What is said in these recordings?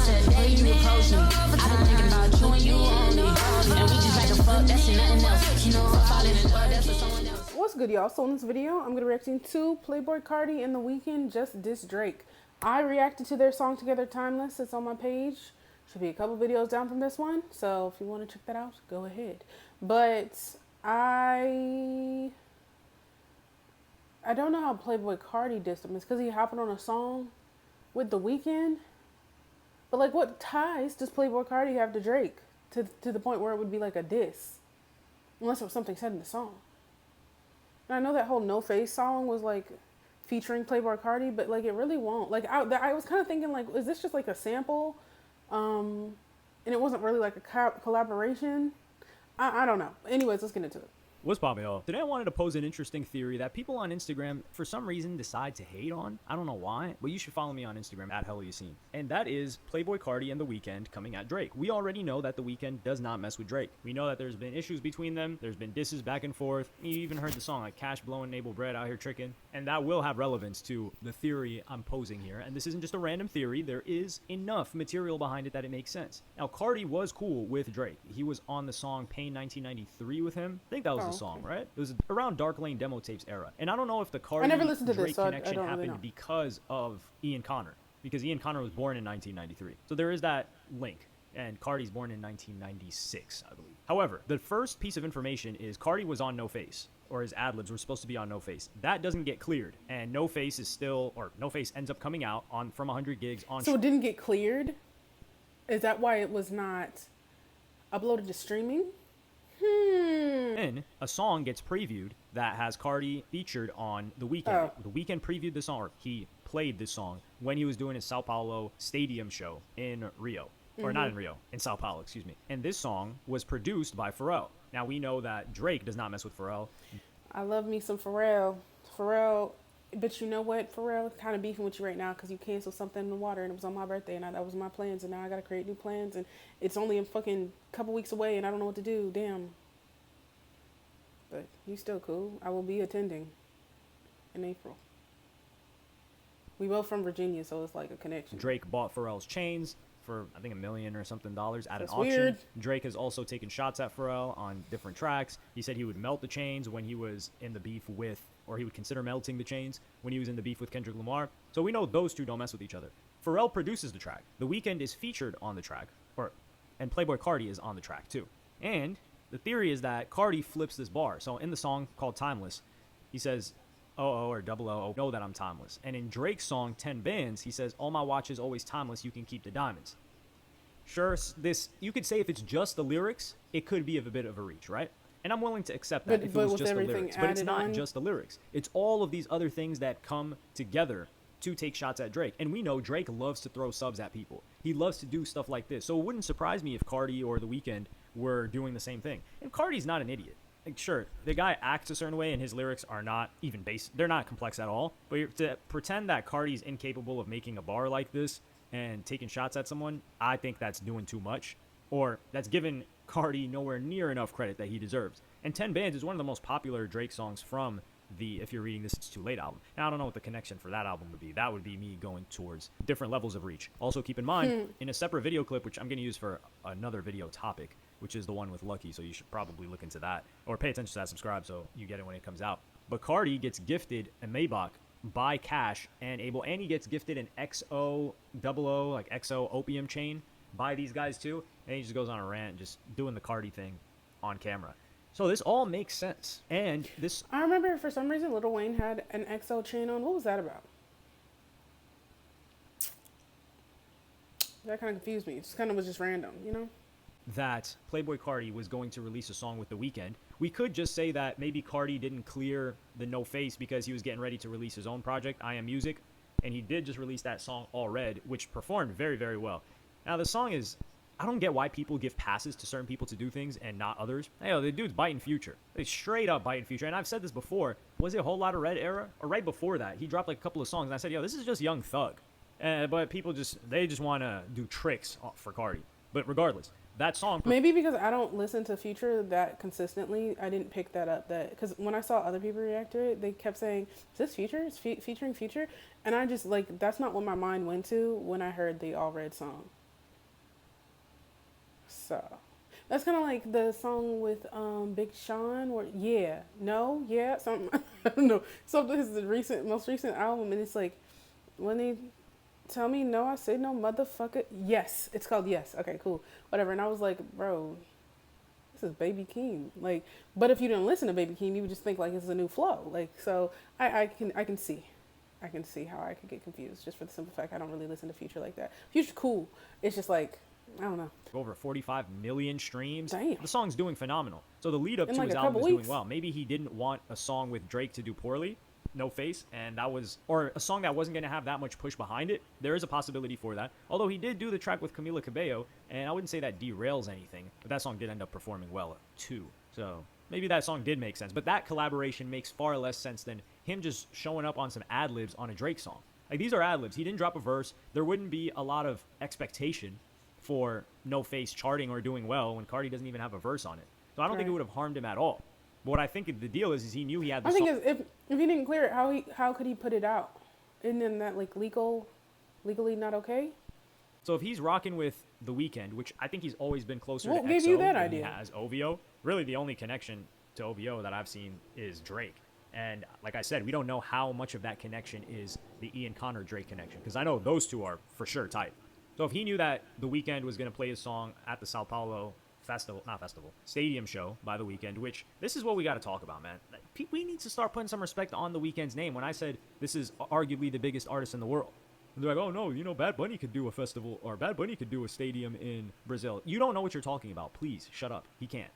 today you approach me. I've been thinking about you and you only. And we just like a fuck, that's nothing else. You know, I'm falling in love, that's for someone else. What's good, y'all? So in this video, I'm going to be reacting to Playboi Carti and The Weeknd just diss Drake. I reacted to their song together, Timeless. It's on my page. Should be a couple videos down from this one. So if you want to check that out, go ahead. But I don't know how Playboi Carti dissed him. It's because he happened on a song with The Weeknd. But like, what ties does Playboi Carti have to Drake to the point where it would be like a diss? Unless it was something said in the song. And I know that whole No Face song was like featuring Playboi Carti, but like it really won't. Like I was kind of thinking like, is this just like a sample? And it wasn't really like a collaboration. I don't know. Anyways, let's get into it. What's poppin', y'all? Today I wanted to pose an interesting theory that people on Instagram, for some reason, decide to hate on. I don't know why, but you should follow me on Instagram at HelloYassine. And that is Playboi Carti and The Weeknd coming at Drake. We already know that The Weeknd does not mess with Drake. We know that there's been issues between them. There's been disses back and forth. You even heard the song like Cash Blowing Navel Bread out here tricking. And that will have relevance to the theory I'm posing here. And this isn't just a random theory. There is enough material behind it that it makes sense. Now, Carti was cool with Drake. He was on the song Pain 1993 with him. I think that was the song, right? It was around Dark Lane demo tapes era. And I don't know if the Carti-Drake connection happened because of Ian Connor. Because Ian Connor was born in 1993. So there is that link. And Carti's born in 1996, I believe. However, the first piece of information is Carti was on No Face, or his ad-libs were supposed to be on No Face. That doesn't get cleared, and No Face is still, or No Face ends up coming out on from 100 gigs on. So it didn't get cleared? Is that why it was not uploaded to streaming? Then a song gets previewed that has Carti featured on The Weeknd. Oh. The Weeknd previewed the song, or he played this song when he was doing his Sao Paulo stadium show in Rio. Or not in Rio, in Sao Paulo, excuse me. And this song was produced by Pharrell. Now, we know that Drake does not mess with Pharrell. I love me some Pharrell. But you know what, Pharrell, kind of beefing with you right now because you canceled something in the water and it was on my birthday and that was my plans and now I got to create new plans and it's only a fucking couple weeks away and I don't know what to do. Damn. But you still cool. I will be attending in April. We both from Virginia, so it's like a connection. Drake bought Pharrell's chains for I think $1 million or something at That's an auction. weird. Drake has also taken shots at Pharrell on different tracks. He said he would melt the chains when he was in the beef with, or he would consider melting the chains when he was in the beef with Kendrick Lamar. So we know those two don't mess with each other. Pharrell produces the track. The Weeknd is featured on the track, and Playboi Carti is on the track too. And the theory is that Carti flips this bar. So in the song called Timeless, he says, "Oh, or double O, know that I'm timeless." And in Drake's song 10 Bands, he says, "All my watches always timeless, you can keep the diamonds." Sure, this you could say if it's just the lyrics, it could be a bit of a reach, right? And I'm willing to accept that if it was just the lyrics. But it's not just the lyrics. It's all of these other things that come together to take shots at Drake. And we know Drake loves to throw subs at people. He loves to do stuff like this. So it wouldn't surprise me if Carti or The Weeknd were doing the same thing. And Carti's not an idiot. Like, sure, the guy acts a certain way and his lyrics are not even basic. They're not complex at all. But to pretend that Carti's incapable of making a bar like this and taking shots at someone, I think that's doing too much. Or that's giving Carti nowhere near enough credit that he deserves. And 10 Bands is one of the most popular Drake songs from the If You're Reading This It's Too Late album. Now, I don't know what the connection for that album would be. That would be me going towards different levels of reach. Also, keep in mind, in a separate video clip, which I'm going to use for another video topic, which is the one with Lucky, so you should probably look into that. Or pay attention to that, subscribe, so you get it when it comes out. But Carti gets gifted a Maybach by Cash and Abel, and he gets gifted an XO, like XO opium chain by these guys too. And he just goes on a rant, just doing the Carti thing on camera. So this all makes sense. And this... I remember for some reason Lil Wayne had an XO chain on. What was that about? That kind of confused me. It just kind of was just random, you know? That Playboi Carti was going to release a song with The Weeknd. We could just say that maybe Carti didn't clear the No Face because he was getting ready to release his own project, I Am Music. And he did just release that song, All Red, which performed very, very well. Now, the song is... I don't get why people give passes to certain people to do things and not others. Hey, the dude's biting Future. They straight up biting Future. And I've said this before. Was it a Whole Lotta Red era? Or right before that, he dropped like a couple of songs. And I said, yo, this is just Young Thug. But people they just want to do tricks for Carti. But regardless, that song... Maybe because I don't listen to Future that consistently, I didn't pick that up. Because when I saw other people react to it, they kept saying, is this Future? Is featuring Future? And I just, like, that's not what my mind went to when I heard the All Red song. So that's kind of like the song with Big Sean, where something I don't know. So this is the most recent album, and it's like when they tell me no, I say no, motherfucker. Yes, it's called Yes. Okay, cool, whatever. And I was like, bro, this is Baby Keem. Like, but if you didn't listen to Baby Keem, you would just think like it's a new flow. Like, so I can see. I can see how I could get confused just for the simple fact I don't really listen to Future like that. Future's cool. It's just like, I don't know. Over 45 million streams. Damn. The song's doing phenomenal. So the lead up In to like his a album couple is weeks. doing well. Maybe he didn't want a song with Drake to do poorly, no face, and that was, or a song that wasn't going to have that much push behind it. There is a possibility for that. Although he did do the track with Camila Cabello, and I wouldn't say that derails anything, but that song did end up performing well too. So maybe that song did make sense, but that collaboration makes far less sense than him just showing up on some ad-libs on a Drake song. Like, these are ad-libs. He didn't drop a verse. There wouldn't be a lot of expectation for No Face charting or doing well when Carti doesn't even have a verse on it. So I don't think it would have harmed him at all. But what I think the deal is he knew he had the I song. think if he didn't clear it, how could he put it out? Isn't then that like legally not okay? So if he's rocking with The Weeknd, which I think he's always been closer What to gave XO you that than idea? he has OVO, really the only connection to OVO that I've seen is Drake. And like I said, we don't know how much of that connection is the Ian Connor Drake connection, because I know those two are for sure tight. So if he knew that The Weeknd was going to play his song at the Sao Paulo stadium show by The Weeknd, which this is what we got to talk about, man. We need to start putting some respect on The Weeknd's name. When I said this is arguably the biggest artist in the world, and they're like, oh no, you know, Bad Bunny could do a festival, or Bad Bunny could do a stadium in Brazil. You don't know what you're talking about. Please shut up. He can't.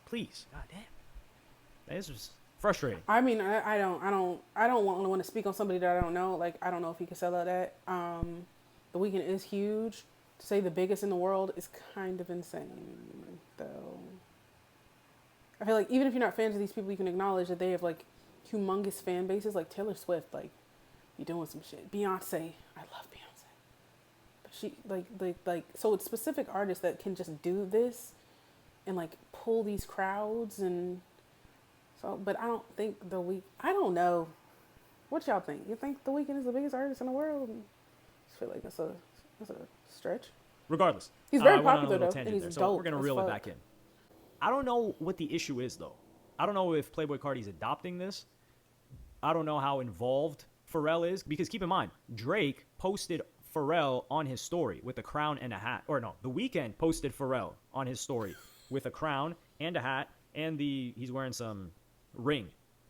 Please, god damn. This was frustrating. I mean, I don't want to speak on somebody that I don't know. Like, I don't know if he could sell out that. The Weeknd is huge. To say the biggest in the world is kind of insane, though. I feel like even if you're not fans of these people, you can acknowledge that they have like humongous fan bases. Like Taylor Swift, like, be doing some shit. Beyonce, I love Beyonce, but she like so it's specific artists that can just do this and like pull these crowds. And so, but I don't think I don't know. What y'all think? You think The Weeknd is the biggest artist in the world? I just feel like that's a stretch. Regardless, He's very I went on a popular little though, tangent and he's there, so dope. we're gonna as reel it fuck. back in. I don't know what the issue is though. I don't know if Playboi Carti's adopting this. I don't know how involved Pharrell is, because keep in mind, Drake posted Pharrell on his story with a crown and a hat. Or no, The Weeknd posted Pharrell on his story with a crown and a hat, and he's wearing some ring.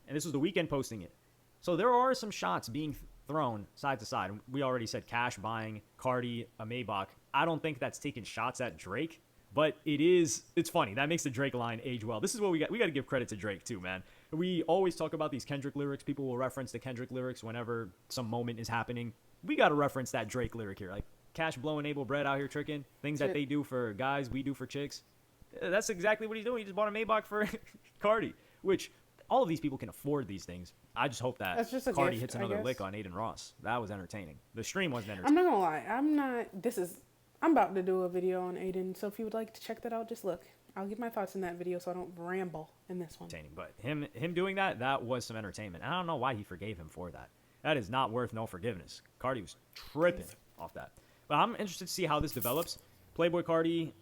And this was The Weeknd posting it. So there are some shots being thrown side to side. We already said Cash buying Carti a Maybach. I don't think that's taking shots at Drake, but it's funny. That makes the Drake line age well. This is what we got to give credit to Drake too, man. We always talk about these Kendrick lyrics. People will reference the Kendrick lyrics whenever some moment is happening. We got to reference that Drake lyric here. Like, Cash blowing Abel bread out here tricking. Things that they do for guys, we do for chicks. That's exactly what he's doing. He just bought a Maybach for Carti, which all of these people can afford these things. I just hope that Carti hits another lick on Aiden Ross. That was entertaining. The stream wasn't entertaining. I'm not gonna lie. I'm about to do a video on Aiden. So if you would like to check that out, just look. I'll give my thoughts in that video so I don't ramble in this one. But him doing that was some entertainment. I don't know why he forgave him for that. That is not worth no forgiveness. Carti was tripping off that. But I'm interested to see how this develops. Playboi Carti,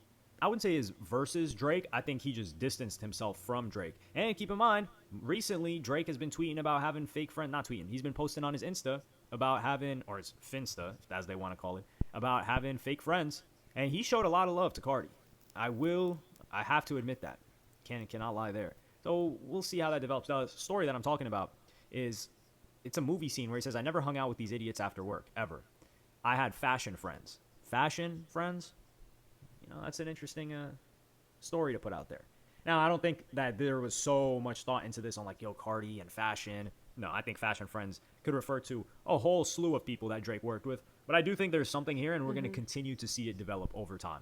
I wouldn't say is versus Drake. I think he just distanced himself from Drake. And keep in mind, recently Drake has been tweeting about having fake friends. Not tweeting. He's been posting on his Insta about having, or his Finsta, as they want to call it, about having fake friends. And he showed a lot of love to Carti. I have to admit that. Cannot lie there. So we'll see how that develops. The story that I'm talking about is, it's a movie scene where he says, I never hung out with these idiots after work, ever. I had fashion friends. Fashion friends? You know, that's an interesting story to put out there. Now, I don't think that there was so much thought into this on like, yo, Carti and fashion. No, I think fashion friends could refer to a whole slew of people that Drake worked with. But I do think there's something here, and we're going to continue to see it develop over time.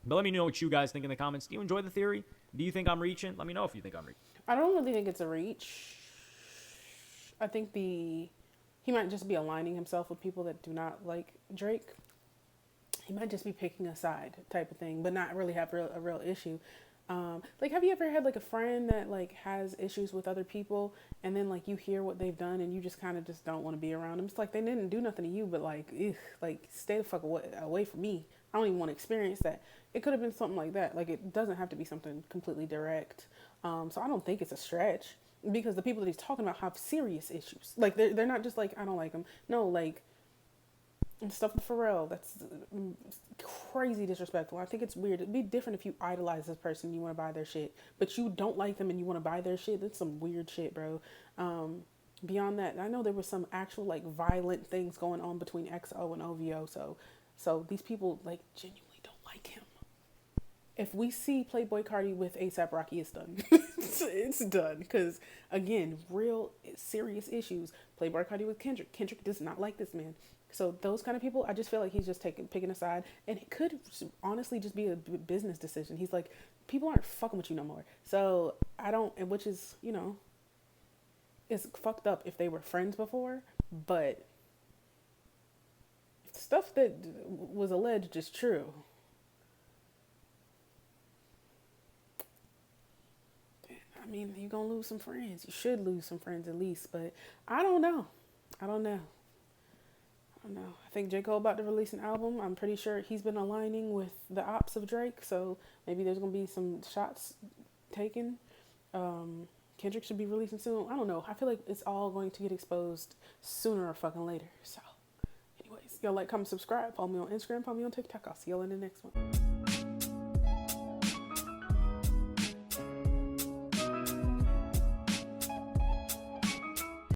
But let me know what you guys think in the comments. Do you enjoy the theory? Do you think I'm reaching? Let me know if you think I'm reaching. I don't really think it's a reach. I think he might just be aligning himself with people that do not like Drake. He might just be picking a side type of thing, but not really have a real issue. Like, have you ever had like a friend that like has issues with other people, and then like you hear what they've done and you just kind of just don't want to be around them? It's like they didn't do nothing to you, but like, ugh, like stay the fuck away from me I don't even want to experience that. It could have been something like that. Like, it doesn't have to be something completely direct. So I don't think it's a stretch because the people that he's talking about have serious issues. Like, they're not just like, I don't like him. No, like, and stuff with Pharrell, that's crazy disrespectful. I think it's weird. It'd be different if you idolize this person and you want to buy their shit, but you don't like them and you want to buy their shit. That's some weird shit, bro. Beyond that, I know there was some actual like violent things going on between XO and OVO, so these people like genuinely don't like him. If we see Playboi Carti with ASAP Rocky, it's done. It's done. Because, again, real serious issues. Playboi Carti with Kendrick. Kendrick does not like this man. So those kind of people, I just feel like he's just picking a side. And it could honestly just be a business decision. He's like, people aren't fucking with you no more. So I don't, and which is, you know, it's fucked up if they were friends before. But if the stuff that was alleged is true, I mean, you're going to lose some friends. You should lose some friends at least, but I don't know. I don't know. I think J. Cole about to release an album. I'm pretty sure he's been aligning with the ops of Drake, so maybe there's going to be some shots taken. Kendrick should be releasing soon. I don't know. I feel like it's all going to get exposed sooner or fucking later. So, anyways, y'all like, comment, subscribe. Follow me on Instagram. Follow me on TikTok. I'll see y'all in the next one.